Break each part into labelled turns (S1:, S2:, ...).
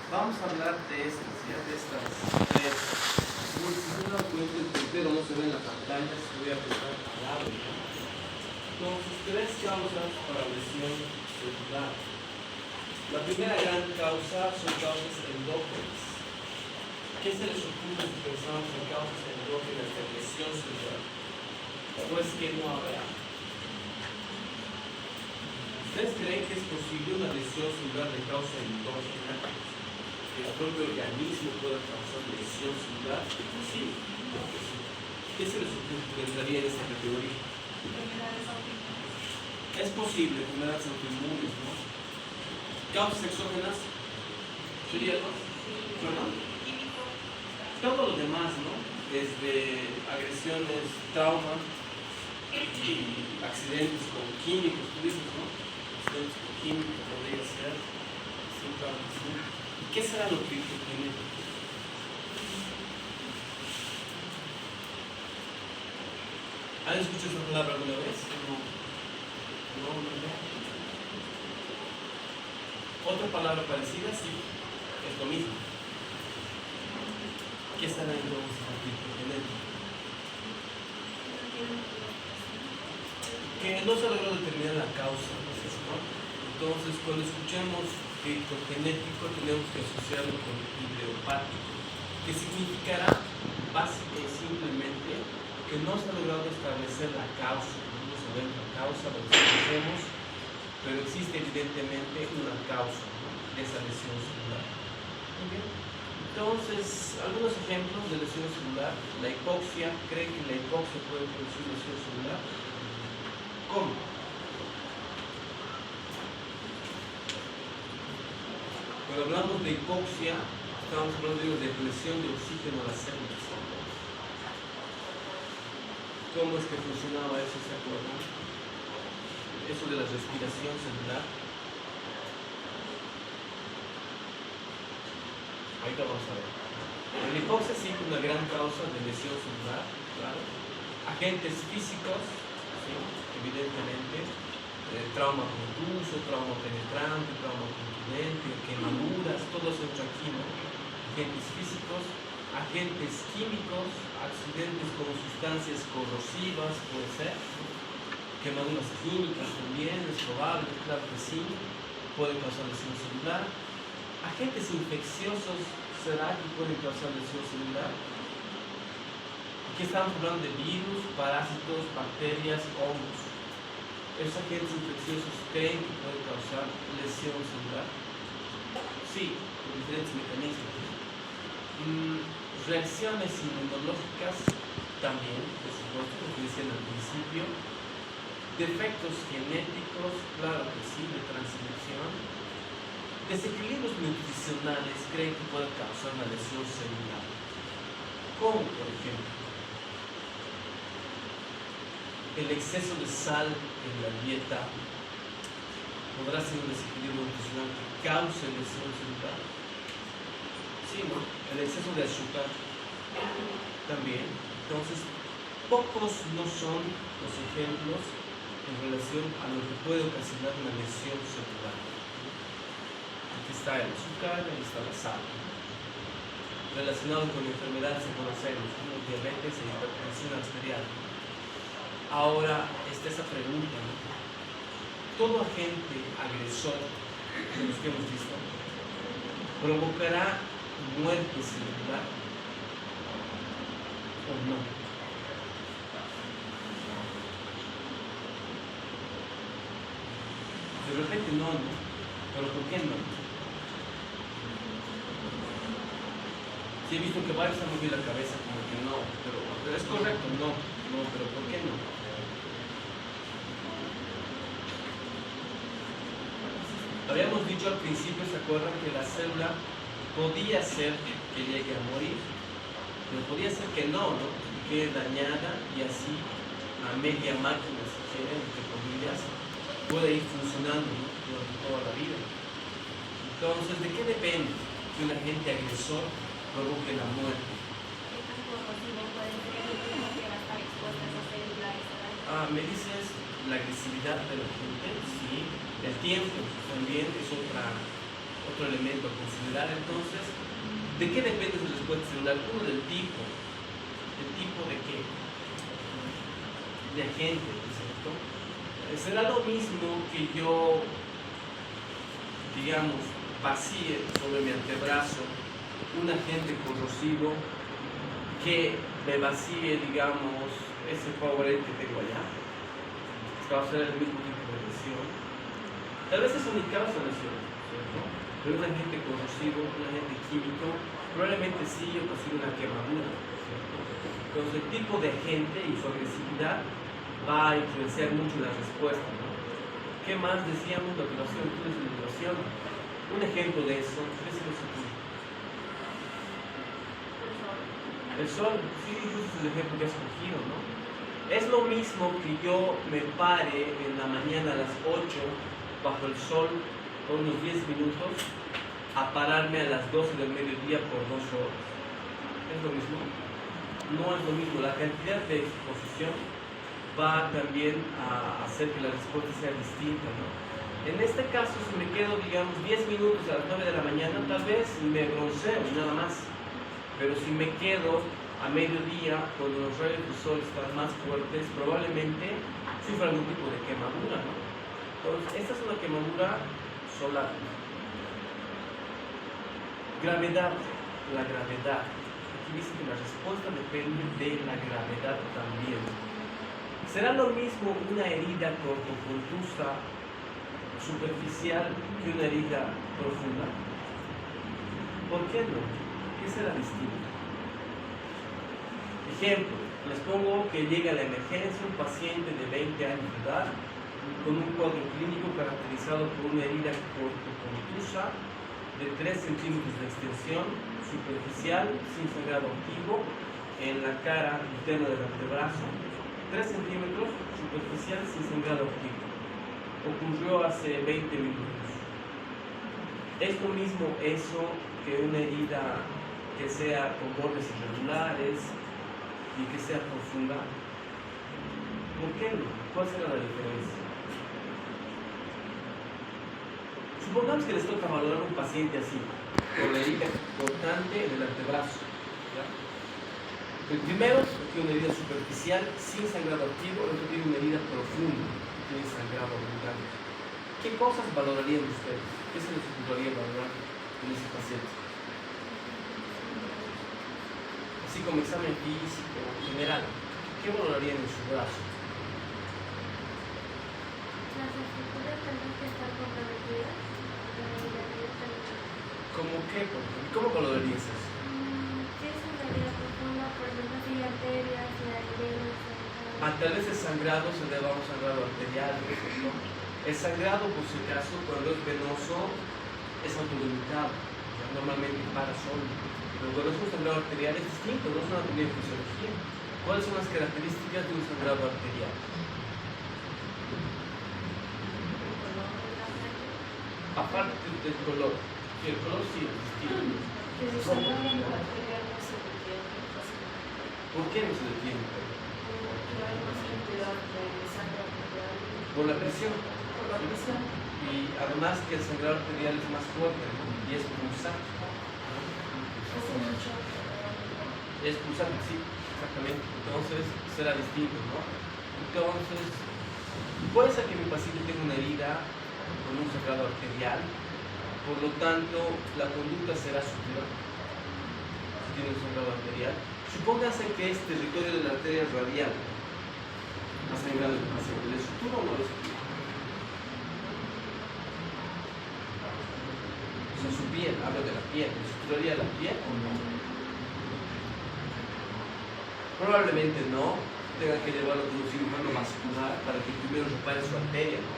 S1: Vamos a hablar de estas, ya de estas tres. Si se dan cuenta, el puntero no se ve en la pantalla, se voy a apuntar al lado. Entonces, tres causas para lesión celular. La primera gran causa son causas endógenas. ¿Qué se les ocurre si pensamos en causas endógenas de lesión celular? Pues que no habrá. ¿Ustedes creen que es posible una lesión celular de causa endógena? Que el propio organismo pueda causar lesión celular. Sí, creo que sí. ¿Qué se les ocurre que entraría en esta categoría? Es posible, enfermedades autoinmunes, ¿no? ¿Causas exógenas? ¿Sería algo? ¿Perdón? Todo lo demás, ¿no? Desde agresiones, trauma y accidentes con químicos, tú dices, ¿no? Accidentes con químicos podría ser. Sí, claro que sí. ¿Qué será lo criptogenético? ¿Han escuchado esa palabra alguna vez? No. Otra palabra parecida, sí, es lo mismo. ¿Qué será entonces el criptogenético? Que no se ha logrado determinar la causa, ¿no es eso, no? Entonces, cuando escuchemos criptogenético, tenemos que asociarlo con idiopático, que significará básicamente y simplemente que no se ha logrado establecer la causa, no sabemos la causa, lo desconocemos, pero existe evidentemente una causa, ¿no?, de esa lesión celular. Muy bien. Entonces, algunos ejemplos de lesión celular. La hipoxia. ¿Creen que la hipoxia puede producir lesión celular? ¿Cómo? Cuando hablamos de hipoxia, estamos hablando de depresión de oxígeno a las células. ¿Cómo es que funcionaba eso? ¿Se acuerdan? Eso de la respiración celular. Ahorita vamos a ver. La hipoxia sí es una gran causa de lesión celular, claro. Agentes físicos, sí, evidentemente. Trauma contuso, trauma penetrante, trauma contundente, quemaduras, todo eso entra aquí, ¿no? Agentes físicos, agentes químicos, accidentes con sustancias corrosivas, puede ser, ¿no? Quemaduras químicas también, es probable, claro que sí, pueden causar lesión celular. Agentes infecciosos, ¿será que pueden causar lesión celular? Aquí estamos hablando de virus, parásitos, bacterias, hongos. ¿Esos agentes infecciosos creen que pueden causar lesión celular? Sí, por diferentes mecanismos. Reacciones inmunológicas también, por supuesto, lo que decían al principio. Defectos genéticos, claro que sí, de transcripción. Desequilibrios nutricionales creen que pueden causar una lesión celular. ¿Cómo, por ejemplo? El exceso de sal en la dieta podrá ser un desequilibrio nutricional que cause lesión celular. Sí, ¿no? El exceso de azúcar también. Entonces, pocos no son los ejemplos en relación a lo que puede ocasionar una lesión celular. Aquí está el azúcar, ahí está la sal. Relacionado con enfermedades que conocemos, como diabetes e hipertensión arterial. Ahora está esa pregunta, ¿no? ¿Todo agente agresor de los que hemos visto provocará muerte celular o no? De repente no, pero ¿por qué no? Sí, he visto que varios han movido la cabeza como que no, pero es correcto, no, pero ¿por qué no? Habíamos dicho al principio, ¿se acuerdan? Que la célula podía ser que llegue a morir, pero podía ser que no, ¿no? Que quede dañada y así a media máquina, si quieren, entre comillas, puede ir funcionando, ¿no?, durante toda la vida. Entonces, ¿de qué depende que un agente agresor provoque la muerte? ¿Me dices la agresividad de la gente? Sí. El tiempo también es otro elemento a considerar. Entonces, ¿de qué depende su respuesta celular? Uno, del tipo. ¿El tipo de qué? De agente, ¿cierto? Será lo mismo que yo, digamos, vacíe sobre mi antebrazo un agente corrosivo que me vacíe, digamos, ese Powerade que tengo allá. Va a ser el mismo tipo de lesión. Tal vez eso ni causa lesión, ¿cierto? Pero un agente corrosivo, un agente químico, probablemente sí ocasiona una quemadura, ¿cierto? Entonces el tipo de agente y su agresividad va a influenciar mucho la respuesta, ¿no? ¿Qué más decíamos? La vibración, tú dices la vibración. Un ejemplo de eso, ¿qué se nos ocurre? El sol, sí, es el ejemplo que has escogido, ¿no? Es lo mismo que yo me pare en la mañana a las 8 bajo el sol por unos 10 minutos a pararme a las 12 del mediodía por 2 horas. ¿Es lo mismo? No es lo mismo. La cantidad de exposición va también a hacer que la respuesta sea distinta, ¿no? En este caso, si me quedo, digamos, 10 minutos a las 9 de la mañana, tal vez me bronceo y nada más. Pero si me quedo a mediodía, cuando los rayos del sol están más fuertes, probablemente sufra algún tipo de quemadura, ¿no? Entonces, esta es una quemadura solar. Gravedad, la gravedad. Aquí dice que la respuesta depende de la gravedad también. ¿Será lo mismo una herida cortopuntusa superficial que una herida profunda? ¿Por qué no? ¿Qué será distinto? Ejemplo, les pongo que llega a la emergencia un paciente de 20 años de edad con un cuadro clínico caracterizado por una herida cortopuntusa de 3 centímetros de extensión, superficial, sin sangrado activo, en la cara interna del antebrazo, 3 centímetros, superficial, sin sangrado activo. Ocurrió hace 20 minutos. Es lo mismo eso que una herida que sea con bordes irregulares y que sea profunda. ¿Por qué no? ¿Cuál será la diferencia? Supongamos que les toca valorar a un paciente así, con la herida cortante en el antebrazo, ¿ya? El primero tiene una herida superficial sin sangrado activo, el otro tiene una herida profunda, tiene sangrado abundante. ¿Qué cosas valorarían ustedes? ¿Qué se les ocurriría valorar en ese paciente? Así como examen físico general, ¿qué valorarían en su brazo?
S2: Las estructuras tendrán que estar comprometidas.
S1: ¿Cómo qué? ¿Cómo valorarías eso?
S2: ¿Qué es una herida profunda? Por ejemplo, si hay arterias, si hay venas.
S1: Tal vez el sangrado se deba a un sangrado arterial, ¿no? El sangrado, por si acaso, cuando es venoso, es autolimitado, normalmente para solo. Pero cuando es un sangrado arterial es distinto, no es una anatomía de fisiología. ¿Cuáles son las características de un sangrado arterial? Aparte del color, que el color sí es distinto. ¿Por qué no se detiene? Por la presión. Y además que el sangrado arterial es más fuerte, ¿no? Y es pulsante. Es pulsante, sí, exactamente. Entonces será distinto, ¿no? Entonces, puede ser que mi paciente tenga una herida con un sangrado arterial, por lo tanto, la conducta será superior si tiene un sangrado arterial. Supóngase que es territorio de la arteria radial, más sangrado del paciente. ¿Le sutura o no le sutura? O sea, su piel, hablo de la piel. ¿Le suturaría la piel o no? Probablemente no. Tenga que llevarlo con un cirujano vascular para que primero repare su arteria, ¿no?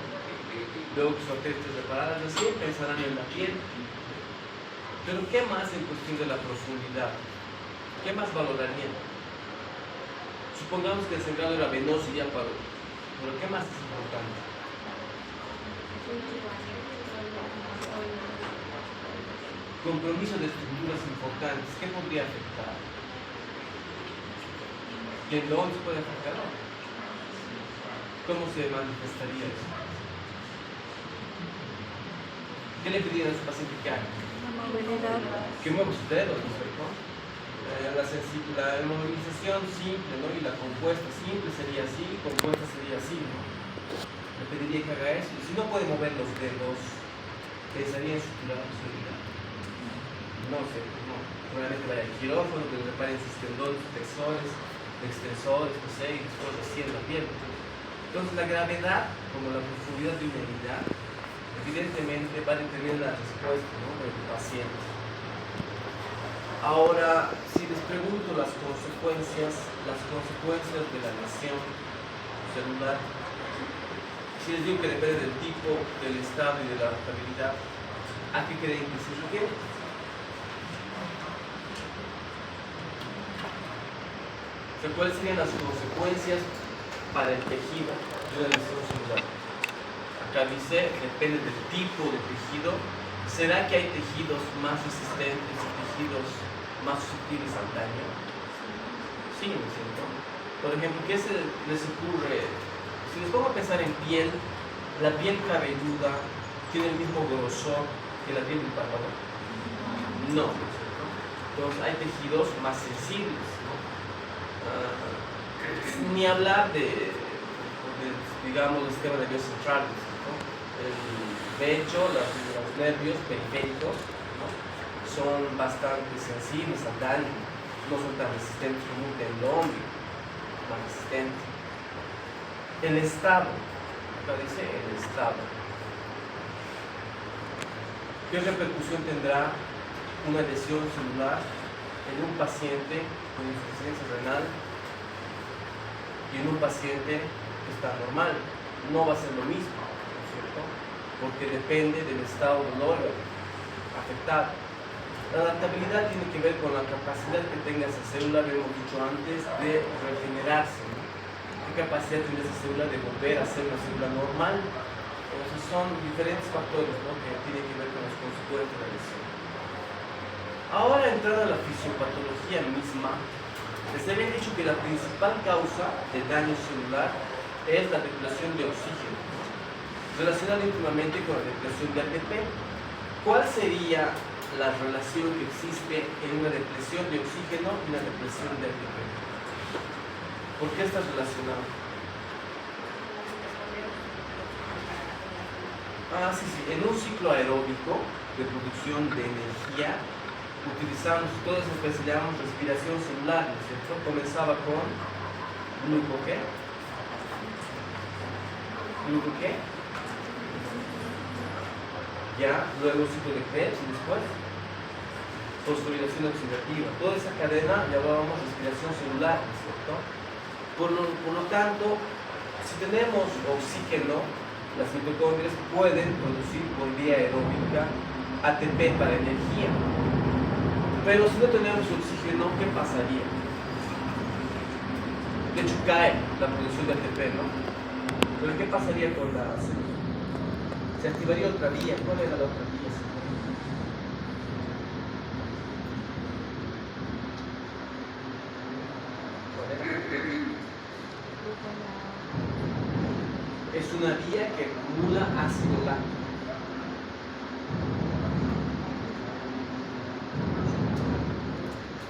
S1: Luego que su arteria esté reparada, recién pensarán en la piel. Pero ¿qué más en cuestión de la profundidad? ¿Qué más valorarían? Supongamos que el sangrado era venoso y ya paró. Pero ¿qué más es importante? Compromiso de estructuras importantes. ¿Qué podría afectar? ¿Tendón se puede afectar? ¿Cómo se manifestaría eso? ¿Qué le pedirían a su paciente que haga?
S2: La movilidad.
S1: Que mueva sus dedos, ¿no es cierto? La movilización simple, ¿no? Y la compuesta simple sería así, compuesta sería así, ¿no? Le pediría que haga eso. Y si no puede mover los dedos, pensaría en su seguridad. No sé, no. Probablemente vaya al quirófano, que le reparen sus tendones, flexores, extensores, no sé, y después así en la piel. Entonces la gravedad, como la profundidad de una herida, evidentemente va a determinar la respuesta, ¿no?, del paciente. Ahora, si les pregunto las consecuencias de la lesión celular, si les digo que depende del tipo, del estado y de la adaptabilidad, ¿a qué creen que se refiere? O sea, ¿cuáles serían las consecuencias para el tejido de una lesión celular? Acá dice, depende del tipo de tejido. ¿Será que hay tejidos más resistentes y tejidos más susceptibles al daño? Sí, ¿no es cierto? Por ejemplo, ¿qué se les ocurre? Si les pongo a pensar en piel, la piel cabelluda tiene el mismo grosor que la piel del párpado. No, ¿no es cierto? Entonces hay tejidos más sensibles, ¿no? Ni hablar digamos, del sistema nervioso central, ¿no? De hecho, los nervios periféricos, ¿no?, son bastante sensibles al daño, no son tan resistentes como un tendón, más resistente. El estado, acá dice el estado. ¿Qué repercusión tendrá una lesión celular en un paciente con insuficiencia renal y en un paciente que está normal? No va a ser lo mismo, ¿no es cierto? Porque depende del estado del órgano afectado. La adaptabilidad tiene que ver con la capacidad que tenga esa célula, lo hemos dicho antes, de regenerarse, ¿no? ¿Qué capacidad tiene esa célula de volver a ser una célula normal? Entonces son diferentes factores, ¿no?, que tienen que ver con las consecuencias de la lesión. Ahora, entrando a la fisiopatología misma, les había dicho que la principal causa de daño celular es la depleción de oxígeno, relacionada íntimamente con la depleción de ATP. ¿Cuál sería la relación que existe en una depresión de oxígeno y una depresión de ATP? ¿Por qué está relacionado? Sí. En un ciclo aeróbico de producción de energía utilizamos todo eso que se llama respiración celular, ¿no es cierto? Comenzaba con ¿qué? Ya, luego ciclo de Krebs y después fosforilación oxidativa. Toda esa cadena llamábamos respiración celular, ¿no es cierto? Por lo tanto, si tenemos oxígeno, las mitocondrias pueden producir por vía aeróbica ATP para energía. Pero si no tenemos oxígeno, ¿qué pasaría? De hecho, cae la producción de ATP, ¿no? Pero ¿qué pasaría con la célula? Se activaría otra vía. ¿Cuál era la otra vía? Es una vía que acumula ácido láctico.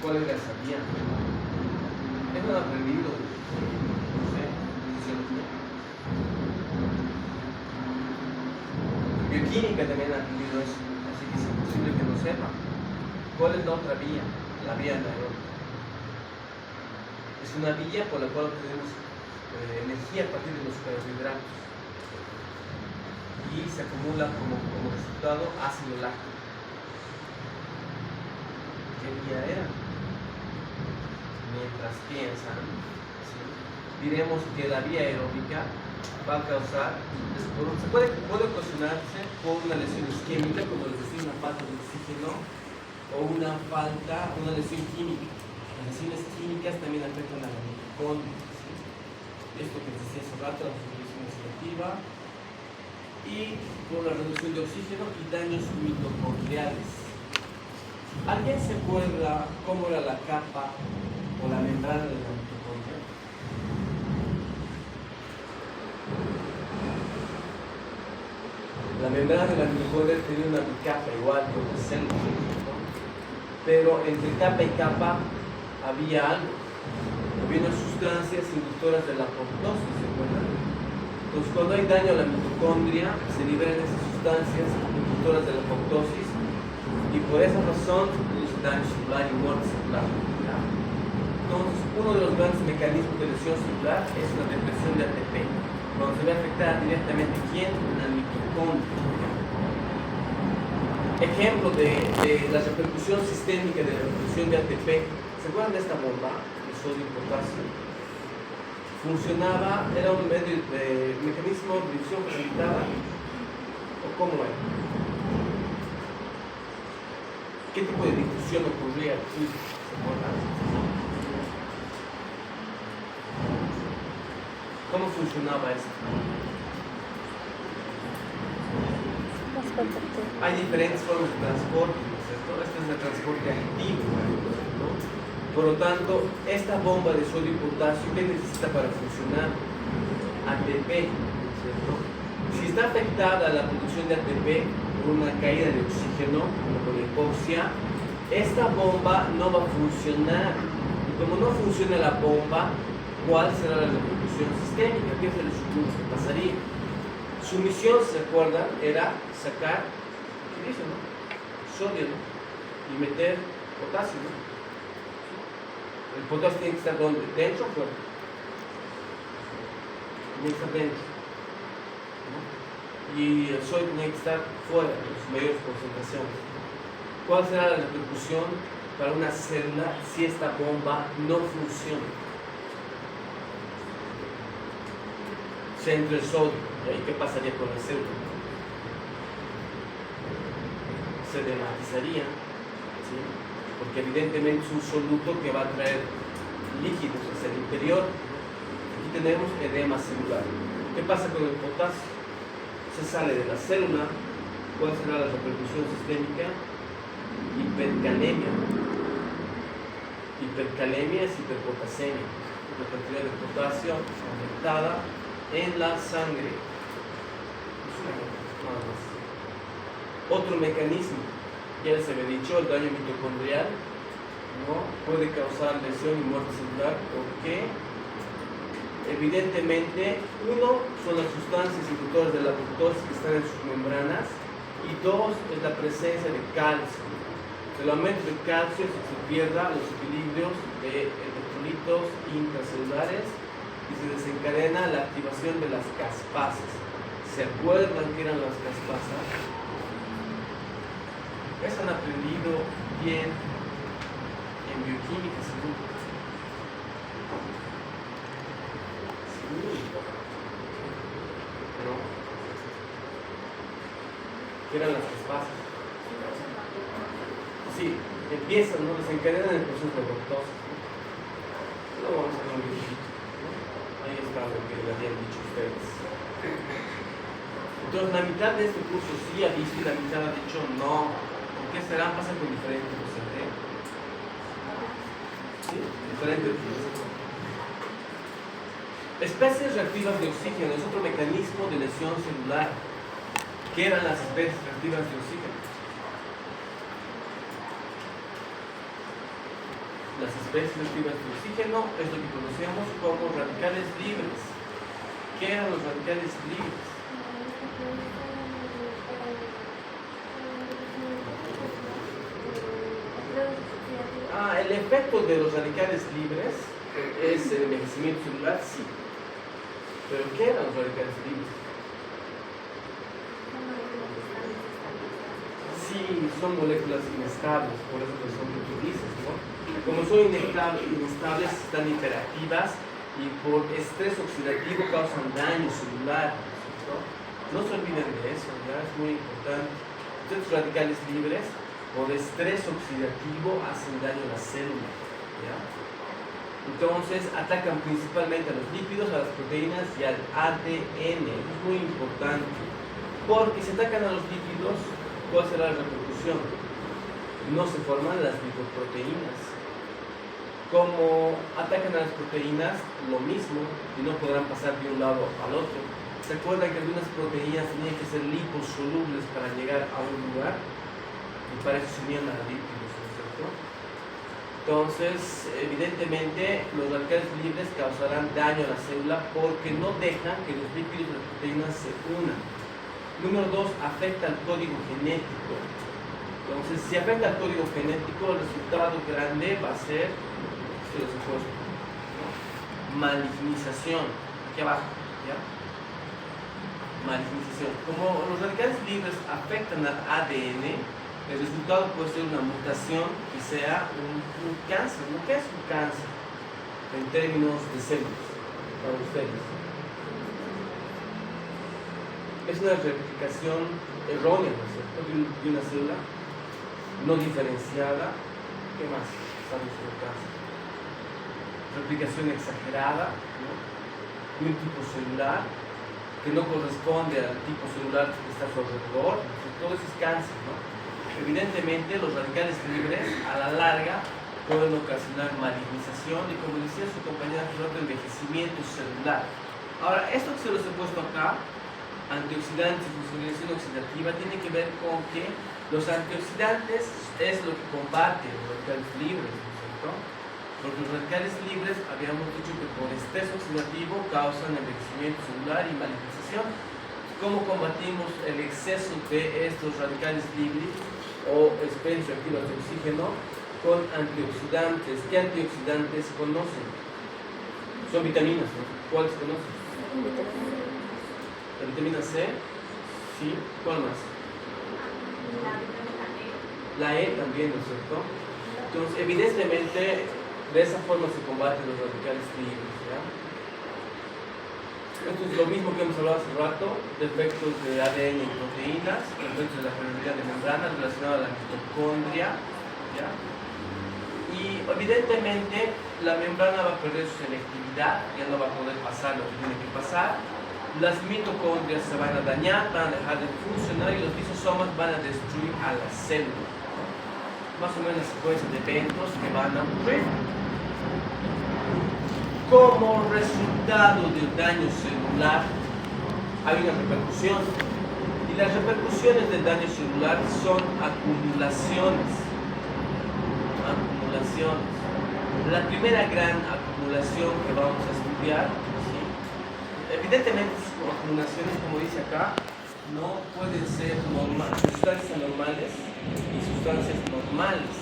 S1: ¿Cuál era esa vía? Eso lo han aprendido, no sé, fisiología. Bioquímica también ha aprendido eso, así que es imposible que no sepa. ¿Cuál es la otra vía? La vía anaeróbica. Es una vía por la cual obtenemos energía a partir de los carbohidratos y se acumula como resultado ácido láctico. ¿Qué vía era? Mientras piensan, ¿sí?, diremos que la vía aeróbica va a causar, puede ocasionarse por una lesión isquémica, como les decía, una falta de oxígeno, o una lesión química. Las lesiones químicas también afectan a la mitocondria, ¿sí? Esto que les decía hace rato, la fosforilación oxidativa, y por la reducción de oxígeno y daños mitocondriales. ¿Alguien se acuerda cómo era la capa o la membrana de la mitocondria? La membrana de la mitocondria tenía una bicapa igual que una célula, ¿no? Pero entre capa y capa había algo. Había unas sustancias inductoras de la apoptosis, ¿se acuerdan? Entonces, cuando hay daño a la mitocondria, se liberan esas sustancias inductoras de la apoptosis y por esa razón produce daño celular y muerte celular, ¿ya? Entonces, uno de los grandes mecanismos de lesión celular es la depresión de ATP, cuando se ve afectada directamente ¿quién? La mitocondria. Ejemplo de la repercusión sistémica de la reducción de ATP. ¿Se acuerdan de esta bomba de sodio y potasio? Funcionaba, era un mecanismo de difusión facilitada, ¿o cómo era? ¿Qué tipo de difusión ocurría aquí? ¿Se acuerdan? ¿Cómo funcionaba esto? Hay diferentes formas de transporte, ¿no es cierto? Este es el transporte activo, ¿no? Por lo tanto, esta bomba de sodio y potasio, ¿qué necesita para funcionar? ATP, ¿no es cierto? Si está afectada la producción de ATP por una caída de oxígeno, como con hipoxia, esta bomba no va a funcionar. Y como no funciona la bomba, ¿cuál será la repercusión sistémica? ¿Qué se les ocurre que pasaría? Su misión, ¿se acuerdan? Era sacar, ¿qué dice, no? Sodio, ¿no? Y meter potasio, ¿no? El potasio tiene que estar ¿dónde? ¿Dentro o fuera? Tiene que estar dentro, ¿no? Y el sodio tiene que estar fuera, en sus mayores concentraciones. ¿Cuál será la repercusión para una célula si esta bomba no funciona? Se entra el sodio. ¿Y ahí qué pasaría con la célula? Se dematizaría, ¿sí? Porque evidentemente es un soluto que va a traer líquidos hacia el interior. Aquí tenemos edema celular. ¿Qué pasa con el potasio? Se sale de la célula. ¿Cuál será la repercusión sistémica? Hipercalemia. Hipercalemia es hiperpotasemia. La cantidad de potasio aumentada en la sangre. Nada más. Otro mecanismo, ya les había dicho, el daño mitocondrial, ¿no? Puede causar lesión y muerte celular porque evidentemente uno son las sustancias inductoras de la apoptosis que están en sus membranas y dos es la presencia de calcio. El aumento de calcio es que se pierda los equilibrios de electrolitos intracelulares y se desencadena la activación de las caspasas. ¿Se acuerdan qué eran las caspasas? Eso han aprendido bien en bioquímica, seguro. ¿No? ¿Qué eran las caspasas? Sí, empiezan, ¿no? Desencadenan el proceso de apoptosis. No vamos a ver un viejito, ¿no? Ahí está lo que le habían dicho ustedes. Entonces, la mitad de este curso sí ha visto y la mitad ha dicho no. ¿Por qué serán? Pasan con diferentes porcentajes. ¿Sí? Diferentes. Especies reactivas de oxígeno es otro mecanismo de lesión celular. ¿Qué eran las especies reactivas de oxígeno? Las especies reactivas de oxígeno es lo que conocemos como radicales libres. ¿Qué eran los radicales libres? El efecto de los radicales libres es el envejecimiento celular, sí. ¿Pero qué eran los radicales libres? Sí, son moléculas inestables, por eso que son lo que dices, ¿no? Como son inestables, están hiperactivas y por estrés oxidativo causan daño celular, ¿no? No se olviden de eso, ¿ya? Es muy importante. Estos radicales libres por estrés oxidativo hacen daño a la célula, ¿ya? Entonces atacan principalmente a los lípidos, a las proteínas y al ADN. Es muy importante porque si atacan a los lípidos, ¿cuál será la repercusión? No se forman las lipoproteínas. Como atacan a las proteínas, lo mismo, y no podrán pasar de un lado al otro. ¿Se acuerdan que algunas proteínas tenían que ser liposolubles para llegar a un lugar? Y para eso se unían a lípidos, ¿no es cierto? Entonces, evidentemente, los radicales libres causarán daño a la célula porque no dejan que los lípidos y las proteínas se unan. Número 2, afecta al código genético. Entonces, si afecta al código genético, el resultado grande va a ser, se los he puesto, ¿no? Malignización. Aquí abajo, ¿ya? Malignización. Como los radicales libres afectan al ADN, el resultado puede ser una mutación que sea un cáncer. ¿No? ¿Qué es un cáncer? En términos de células, para ustedes. Es una replicación errónea, ¿no es cierto?, de una célula no diferenciada. ¿Qué más sabemos sobre el cáncer? Replicación exagerada, ¿no?, de un tipo celular que no corresponde al tipo celular que está a su alrededor. Todo eso es cáncer, ¿no? Evidentemente, los radicales libres a la larga pueden ocasionar malignización y, como decía su compañera, envejecimiento celular. Ahora, esto que se los he puesto acá, antioxidantes, fosforilación oxidativa, tiene que ver con que los antioxidantes es lo que combate los radicales libres, ¿no es cierto? Porque los radicales libres, habíamos dicho que por estrés oxidativo causan envejecimiento celular y malignización. ¿Cómo combatimos el exceso de estos radicales libres o especies reactivas de oxígeno? Con antioxidantes. ¿Qué antioxidantes conocen? Son vitaminas, ¿no? ¿Cuáles conocen? La vitamina C, ¿sí? ¿Cuál más? La E también, ¿no es cierto? Entonces, evidentemente, de esa forma se combaten los radicales libres, ¿ya? Esto es lo mismo que hemos hablado hace rato, defectos de ADN y proteínas, defectos de la permeabilidad de membrana relacionados a la mitocondria, ¿ya? Y evidentemente la membrana va a perder su selectividad, ya no va a poder pasar lo que tiene que pasar. Las mitocondrias se van a dañar, van a dejar de funcionar y los lisosomas van a destruir a la célula. Más o menos la secuencia de eventos que van a ocurrir. Como resultado del daño celular hay una repercusión, y las repercusiones del daño celular son acumulaciones. La primera gran acumulación que vamos a estudiar, ¿sí? Evidentemente sus acumulaciones, como dice acá, no pueden ser sustancias anormales y sustancias normales.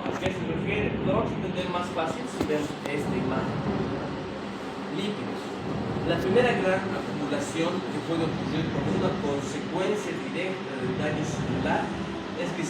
S1: ¿A qué se refiere? Lo vamos a entender más fácil si vemos esta imagen. Lípidos. La primera gran acumulación que puede ocurrir como una consecuencia directa del daño celular es que